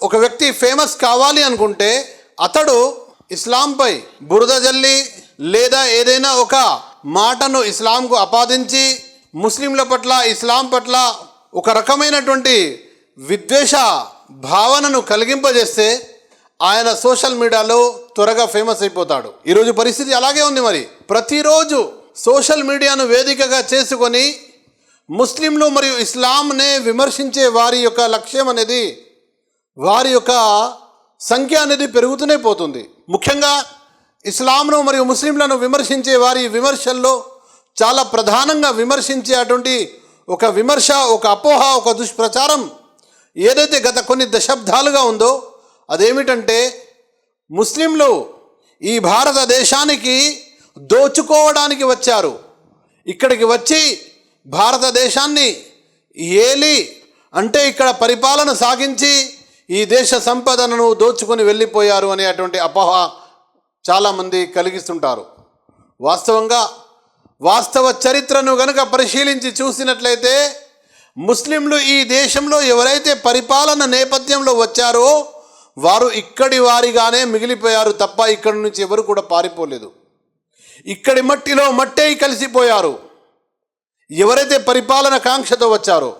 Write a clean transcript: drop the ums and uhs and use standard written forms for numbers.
ఒక వ్యక్తి ఫేమస్ కావాలి అనుకుంటే అతడు ఇస్లాంపై బురద జల్లి లేదా ఏదైనా ఒక మాటను ఇస్లాంకు ఆపాదించి ముస్లింల పట్ల ఇస్లాం పట్ల ఒక రకమైనటువంటి విద్వేష భావనను కలిగింపజేస్తే ఆయన సోషల్ మీడియాలో త్వరగా ఫేమస్ అయిపోతాడు. ఈరోజు పరిస్థితి అలాగే ఉంది. మరి ప్రతిరోజు సోషల్ మీడియాను వేదికగా చేసుకొని ముస్లింలు మరియు ఇస్లాంనే విమర్శించే వారి యొక్క లక్ష్యం అనేది, వారి యొక్క సంఖ్య అనేది పెరుగుతూనే పోతుంది. ముఖ్యంగా ఇస్లాంను మరియు ముస్లింలను విమర్శించే వారి విమర్శల్లో చాలా ప్రధానంగా విమర్శించే అటువంటి ఒక విమర్శ, ఒక అపోహ, ఒక దుష్ప్రచారం ఏదైతే గత కొన్ని దశాబ్దాలుగా ఉందో అదేమిటంటే ముస్లింలు ఈ భారతదేశానికి దోచుకోవడానికి వచ్చారు. ఇక్కడికి వచ్చి భారతదేశాన్ని ఏలి అంటే ఇక్కడ పరిపాలన సాగించి ఈ దేశ సంపదను దోచుకొని వెళ్ళిపోయారు అనేటువంటి అపోహ చాలామంది కలిగిస్తుంటారు. వాస్తవంగా వాస్తవ చరిత్రను గనుక పరిశీలించి చూసినట్లయితే ముస్లింలు ఈ దేశంలో ఎవరైతే పరిపాలన నేపథ్యంలో వచ్చారో వారు ఇక్కడి వారిగానే మిగిలిపోయారు తప్ప ఇక్కడి నుంచి ఎవరు కూడా పారిపోలేదు. ఇక్కడి మట్టిలో మట్టే కలిసిపోయారు ఎవరైతే పరిపాలన కాంక్షతో వచ్చారో.